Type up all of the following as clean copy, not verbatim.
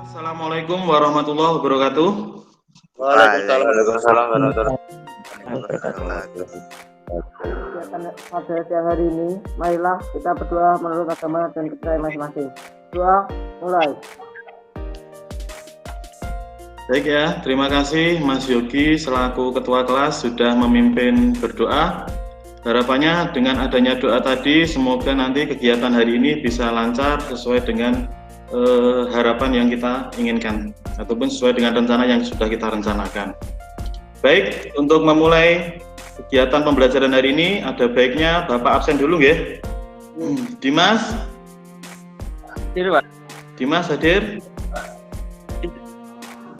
Assalamualaikum warahmatullahi wabarakatuh. Waalaikumsalam warahmatullahi wabarakatuh. Kegiatan pada siang hari ini, marilah kita berdoa menurut agama dan kepercayaan masing-masing. Doa mulai. Baik ya, terima kasih Mas Yogi selaku Ketua Kelas sudah memimpin berdoa. Harapannya dengan adanya doa tadi, semoga nanti kegiatan hari ini bisa lancar sesuai dengan harapan yang kita inginkan, ataupun sesuai dengan rencana yang sudah kita rencanakan. Baik, untuk memulai kegiatan pembelajaran hari ini, ada baiknya Bapak absen dulu ya. Dimas? Hadir, Pak. Dimas hadir?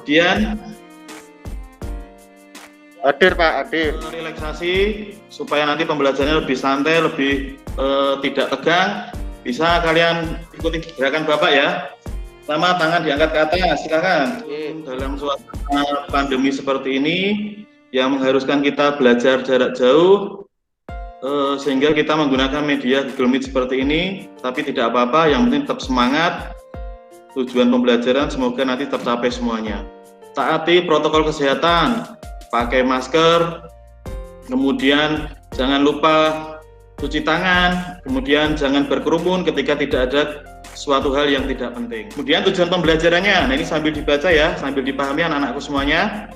Dian? Hadir, Pak, hadir. Relaksasi supaya nanti pembelajarannya lebih santai, lebih tidak tegang. Bisa kalian ikuti gerakan Bapak ya. Pertama, tangan diangkat ke atas, silakan. Dalam suasana pandemi seperti ini yang mengharuskan kita belajar jarak jauh, sehingga kita menggunakan media Google Meet seperti ini, tapi tidak apa-apa, yang penting tetap semangat. Tujuan pembelajaran semoga nanti tercapai semuanya. Taati protokol kesehatan, pakai masker, kemudian jangan lupa cuci tangan, kemudian jangan berkerumun ketika tidak ada suatu hal yang tidak penting. Kemudian tujuan pembelajarannya, nah ini sambil dibaca ya, sambil dipahami anak-anakku semuanya.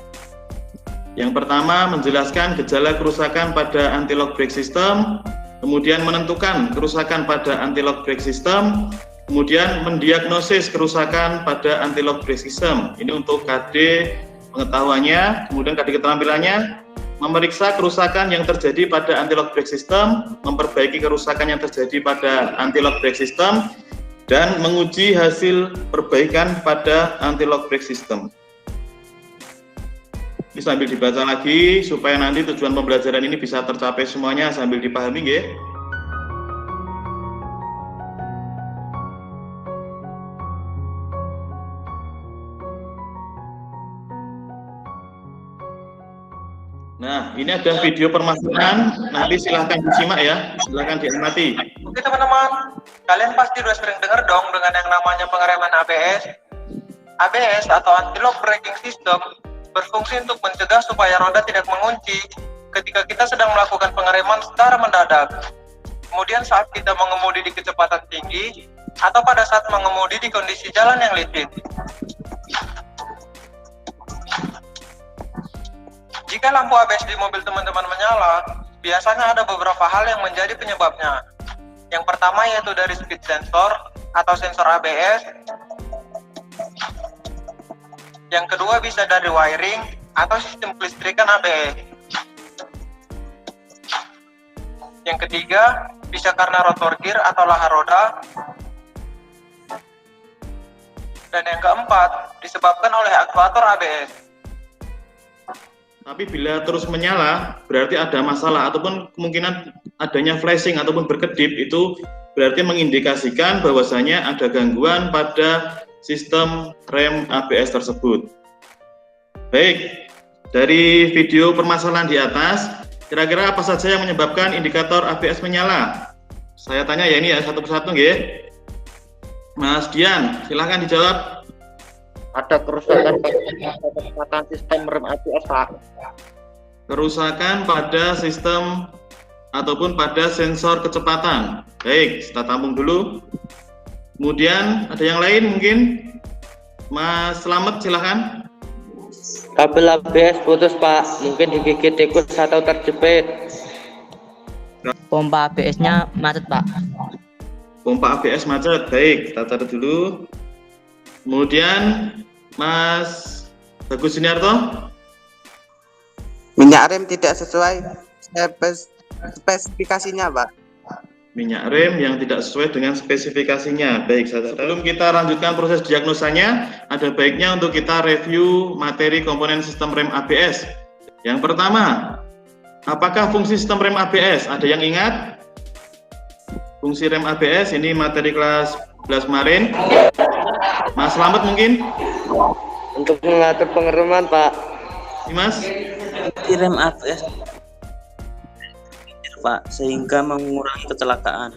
Yang pertama, menjelaskan gejala kerusakan pada anti-lock brake system, kemudian menentukan kerusakan pada anti-lock brake system, kemudian mendiagnosis kerusakan pada anti-lock brake system. Ini untuk KD pengetahuannya, kemudian KD keterampilannya, memeriksa kerusakan yang terjadi pada anti-lock brake system, memperbaiki kerusakan yang terjadi pada anti-lock brake system, dan menguji hasil perbaikan pada anti-lock brake system. Ini sambil dibaca lagi supaya nanti tujuan pembelajaran ini bisa tercapai semuanya sambil dipahami nggih. Nah, ini ada video permasalahan, nanti silahkan disimak ya, silahkan diamati. Oke teman-teman, kalian pasti udah sering dengar dong dengan yang namanya pengereman ABS. ABS atau anti-lock braking system berfungsi untuk mencegah supaya roda tidak mengunci ketika kita sedang melakukan pengereman secara mendadak. Kemudian saat kita mengemudi di kecepatan tinggi atau pada saat mengemudi di kondisi jalan yang licin. Jika lampu ABS di mobil teman-teman menyala, biasanya ada beberapa hal yang menjadi penyebabnya. Yang pertama yaitu dari speed sensor atau sensor ABS. Yang kedua bisa dari wiring atau sistem kelistrikan ABS. Yang ketiga bisa karena rotor gear atau lahar roda. Dan yang keempat disebabkan oleh aktuator ABS. Tapi bila terus menyala, berarti ada masalah ataupun kemungkinan adanya flashing ataupun berkedip, itu berarti mengindikasikan bahwasanya ada gangguan pada sistem rem ABS tersebut. Baik, dari video permasalahan di atas, kira-kira apa saja yang menyebabkan indikator ABS menyala? Saya tanya ya ini ya satu persatu nggih. Mas Dian, silahkan dijawab. Ada kerusakan pada kecepatan sistem rem ABS, Pak. Kerusakan pada sistem ataupun pada sensor kecepatan. Baik, kita tampung dulu. Kemudian ada yang lain mungkin? Mas Slamet silahkan. Kabel ABS putus, Pak. Mungkin digigit tikus atau terjepit. Pompa ABS-nya macet, Pak. Pompa ABS macet. Baik, kita catat dulu. Kemudian Mas Bagus Siniarto. Minyak rem tidak sesuai spesifikasinya, Pak. Minyak rem yang tidak sesuai dengan spesifikasinya. Baik, sebelum kita lanjutkan proses diagnosanya, ada baiknya untuk kita review materi komponen sistem rem ABS. Yang pertama, apakah fungsi sistem rem ABS? Ada yang ingat? Fungsi rem ABS ini materi kelas 11 kemarin. Mas Slamet mungkin? Untuk mengatur pengereman, Pak. Mas? Rem ABS, Pak, sehingga mengurangi kecelakaan.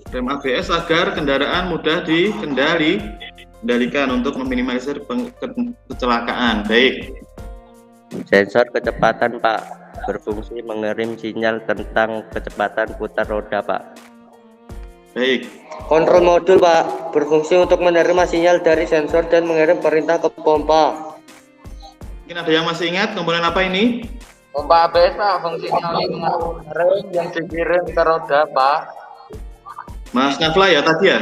Rem ABS agar kendaraan mudah dikendali. kendalikan untuk meminimalisir kecelakaan. Baik. Sensor kecepatan Pak, berfungsi mengirim sinyal tentang kecepatan putar roda Pak. Baik. Kontrol modul Pak, berfungsi untuk menerima sinyal dari sensor dan mengirim perintah ke pompa. Mungkin ada yang masih ingat komponen apa ini? Pompa ABS Pak, fungsinya rem yang dikirim ke roda Pak. Mas Nafla ya tadi ya?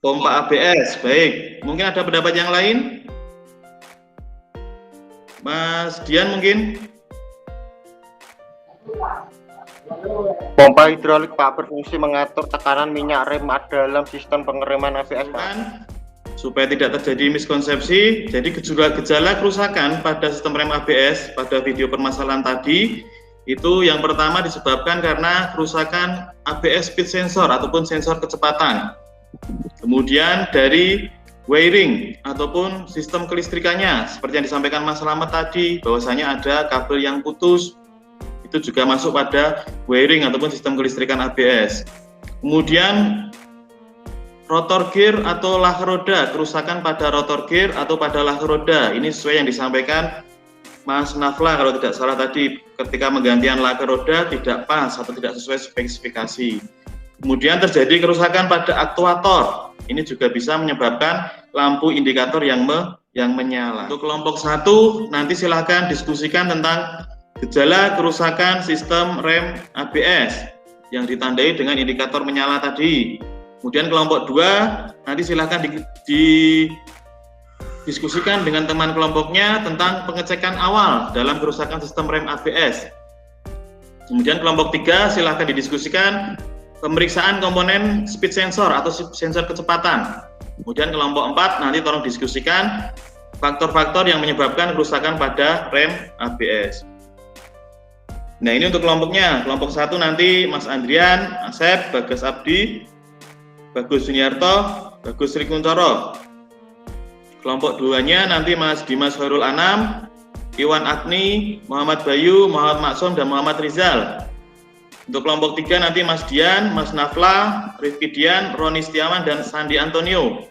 Pompa ABS, baik. Mungkin ada pendapat yang lain? Mas Dian mungkin? Pompa hidrolik Pak, berfungsi mengatur tekanan minyak rem dalam sistem pengereman ABS Pak. Supaya tidak terjadi miskonsepsi, jadi gejala kerusakan pada sistem rem ABS pada video permasalahan tadi itu yang pertama disebabkan karena kerusakan ABS speed sensor ataupun sensor kecepatan. Kemudian dari wiring ataupun sistem kelistrikannya, seperti yang disampaikan Mas Slamet tadi, bahwasanya ada kabel yang putus, itu juga masuk pada wiring ataupun sistem kelistrikan ABS. Kemudian rotor gear atau lak roda, kerusakan pada rotor gear atau pada lak roda, ini sesuai yang disampaikan Mas Nafla kalau tidak salah tadi, ketika menggantian lak roda tidak pas atau tidak sesuai spesifikasi. Kemudian terjadi kerusakan pada aktuator, ini juga bisa menyebabkan lampu indikator yang menyala. Untuk kelompok 1 nanti silahkan diskusikan tentang gejala kerusakan sistem rem ABS yang ditandai dengan indikator menyala tadi. Kemudian kelompok 2 nanti silahkan didiskusikan dengan teman kelompoknya tentang pengecekan awal dalam kerusakan sistem rem ABS. Kemudian kelompok 3 silahkan didiskusikan pemeriksaan komponen speed sensor atau sensor kecepatan. Kemudian kelompok 4 nanti tolong diskusikan faktor-faktor yang menyebabkan kerusakan pada rem ABS. Nah, ini untuk kelompoknya. Kelompok 1 nanti Mas Andrian, Asep, Bagas Abdi, Bagus Juniarto, Bagus Sri Kuncoro. Kelompok 2-nya nanti Mas Dimas Horul Anam, Iwan Agni, Muhammad Bayu, Muhammad Maksum, dan Muhammad Rizal. Untuk kelompok 3 nanti Mas Dian, Mas Nafla, Rifki Dian, Roni Setiawan, dan Sandi Antonio.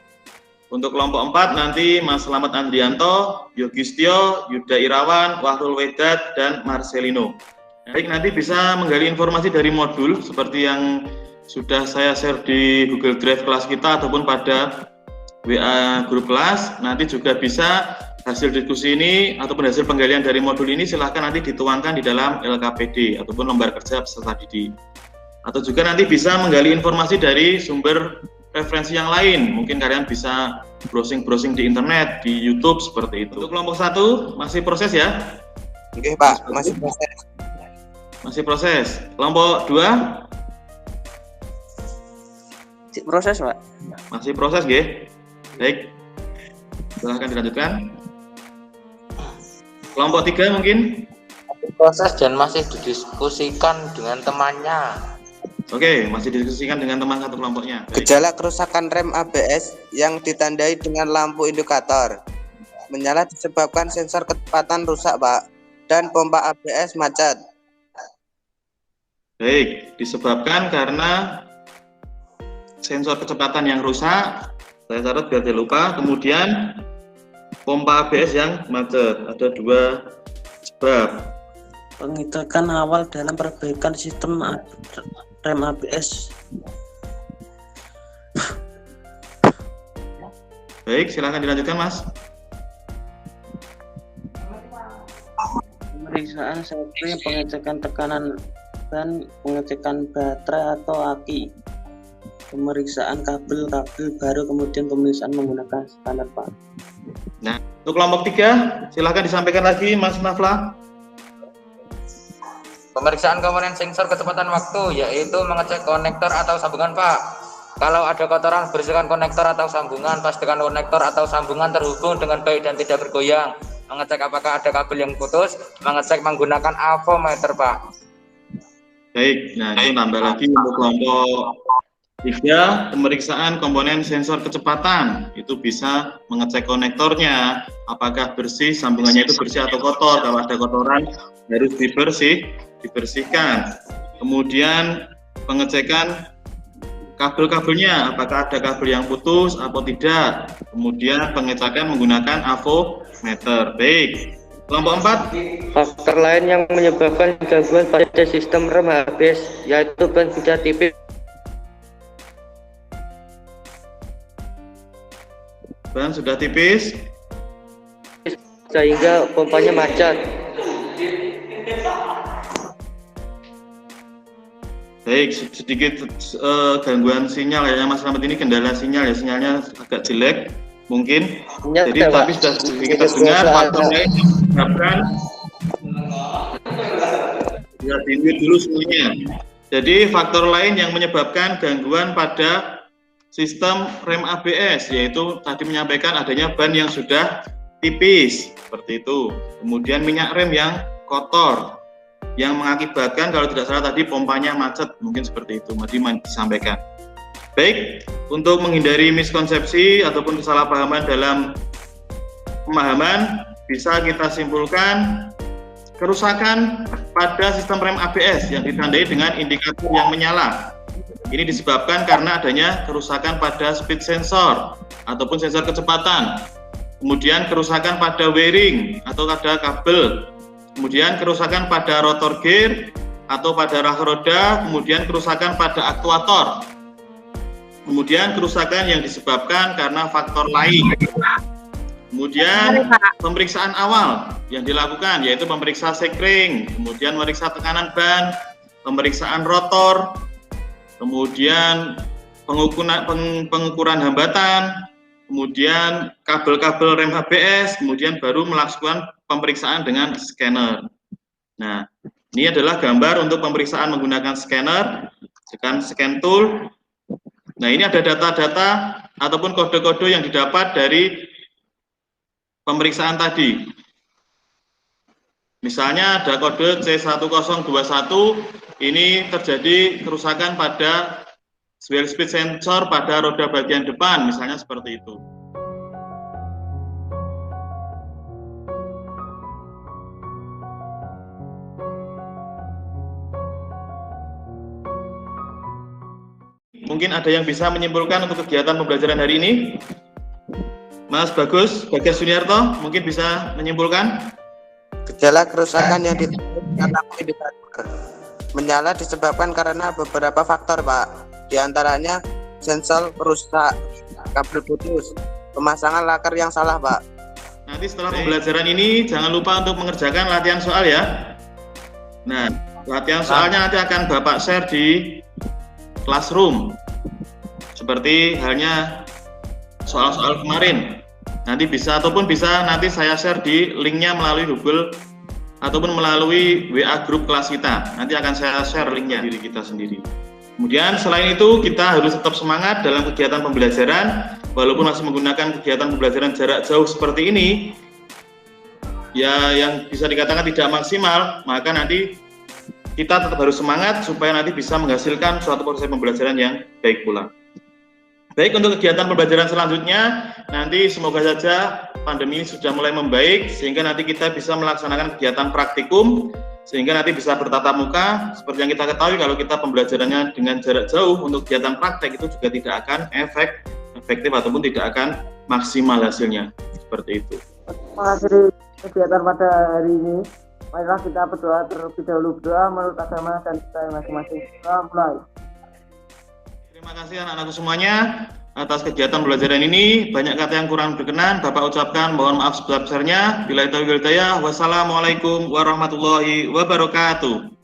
Untuk kelompok 4 nanti Mas Slamet Andrianto, Yogistio, Yuda Irawan, Wahrul Wedat, dan Marcelino. Baik, nanti bisa menggali informasi dari modul seperti yang sudah saya share di Google Drive kelas kita ataupun pada WA grup kelas. Nanti juga bisa hasil diskusi ini ataupun hasil penggalian dari modul ini silahkan nanti dituangkan di dalam LKPD ataupun lembar kerja peserta didik. Atau juga nanti bisa menggali informasi dari sumber referensi yang lain. Mungkin kalian bisa browsing-browsing di internet, di YouTube seperti itu. Untuk kelompok 1 masih proses ya? Oke Pak, masih proses. Masih proses. Kelompok 2? Proses Pak. Masih proses, nggih. Baik. Silahkan dilanjutkan. Kelompok 3 mungkin? Proses dan masih didiskusikan dengan temannya. Oke, masih didiskusikan dengan teman satu kelompoknya. Baik. Gejala kerusakan rem ABS yang ditandai dengan lampu indikator menyala disebabkan sensor kecepatan rusak Pak, dan pompa ABS macet. Baik, disebabkan karena sensor kecepatan yang rusak, saya catat biar tidak lupa. Kemudian pompa ABS yang macet. Ada 2 sebab. Pengecekan awal dalam perbaikan sistem rem ABS. Baik, silakan dilanjutkan Mas. Pemeriksaan safety, pengecekan tekanan dan pengecekan baterai atau aki. Pemeriksaan kabel-kabel baru, kemudian pemeriksaan menggunakan standar Pak. Nah, untuk kelompok 3 silakan disampaikan lagi Mas Nafla. Pemeriksaan komponen sensor kecepatan waktu, yaitu mengecek konektor atau sambungan Pak. Kalau ada kotoran, bersihkan konektor atau sambungan, pastikan konektor atau sambungan terhubung dengan baik dan tidak bergoyang. Mengecek apakah ada kabel yang putus, mengecek menggunakan avometer Pak. Baik, nah itu nambah lagi untuk kelompok 3, pemeriksaan komponen sensor kecepatan. Itu bisa mengecek konektornya, apakah bersih, sambungannya itu bersih atau kotor. Kalau ada kotoran harus dibersihkan. Kemudian pengecekan kabel-kabelnya, apakah ada kabel yang putus atau tidak. Kemudian pengecekan menggunakan avometer. Baik. Kelompok 4. Faktor lain yang menyebabkan gangguan pada sistem rem ABS yaitu ban sudah tipis. Ban sudah tipis Sehingga pompanya macet. Baik, sedikit gangguan sinyal ya Mas Slamet, ini kendala sinyal ya, sinyalnya agak jelek mungkin. Jadi tapi sudah kita dengar faktor lain yang menyebabkan, ya di-mute dulu semuanya. Jadi faktor lain yang menyebabkan gangguan pada sistem rem ABS yaitu tadi menyampaikan adanya ban yang sudah tipis seperti itu. Kemudian minyak rem yang kotor yang mengakibatkan kalau tidak salah tadi pompanya macet, mungkin seperti itu tadi disampaikan. Baik, untuk menghindari miskonsepsi ataupun kesalahpahaman dalam pemahaman, bisa kita simpulkan kerusakan pada sistem rem ABS yang ditandai dengan indikator yang menyala. Ini disebabkan karena adanya kerusakan pada speed sensor ataupun sensor kecepatan. Kemudian kerusakan pada wiring atau pada kabel. Kemudian kerusakan pada rotor gear atau pada rak roda, kemudian kerusakan pada aktuator. Kemudian kerusakan yang disebabkan karena faktor lain. Kemudian pemeriksaan awal yang dilakukan yaitu pemeriksa sekring, kemudian memeriksa tekanan ban, pemeriksaan rotor, kemudian pengukuran hambatan, kemudian kabel-kabel rem ABS, kemudian baru melakukan pemeriksaan dengan scanner. Nah, ini adalah gambar untuk pemeriksaan menggunakan scanner, dengan scan tool. Nah, ini ada data-data ataupun kode-kode yang didapat dari pemeriksaan tadi. Misalnya ada kode C1021, ini terjadi kerusakan pada speed sensor pada roda bagian depan, misalnya seperti itu. Mungkin ada yang bisa menyimpulkan untuk kegiatan pembelajaran hari ini? Mas Bagus Juniarto, mungkin bisa menyimpulkan? Gejala kerusakan yang ditandai lampu indikator menyala disebabkan karena beberapa faktor, Pak. Di antaranya sensor rusak, kabel putus, pemasangan laker yang salah, Pak. Nanti setelah pembelajaran ini jangan lupa untuk mengerjakan latihan soal ya. Nah, latihan soalnya nanti akan Bapak share di Classroom. Seperti halnya soal-soal kemarin. Nanti bisa ataupun bisa nanti saya share di linknya melalui Google ataupun melalui WA grup kelas kita. Nanti akan saya share linknya diri kita sendiri. Kemudian selain itu kita harus tetap semangat dalam kegiatan pembelajaran walaupun masih menggunakan kegiatan pembelajaran jarak jauh seperti ini. Ya yang bisa dikatakan tidak maksimal, maka nanti kita tetap harus semangat supaya nanti bisa menghasilkan suatu proses pembelajaran yang baik pula. Baik, untuk kegiatan pembelajaran selanjutnya, nanti semoga saja pandemi ini sudah mulai membaik, sehingga nanti kita bisa melaksanakan kegiatan praktikum, sehingga nanti bisa bertatap muka. Seperti yang kita ketahui, kalau kita pembelajarannya dengan jarak jauh, untuk kegiatan praktek itu juga tidak akan efektif ataupun tidak akan maksimal hasilnya. Seperti itu. Mengakhiri kegiatan pada hari ini, marilah kita berdoa terlebih dahulu, berdoa menurut agama dan kita masing-masing. Mulai. Terima kasih anak-anakku semuanya atas kegiatan pembelajaran ini. Banyak kata yang kurang berkenan Bapak ucapkan, mohon maaf sebesar-besarnya. Bila itu hidayah, wassalamualaikum warahmatullahi wabarakatuh.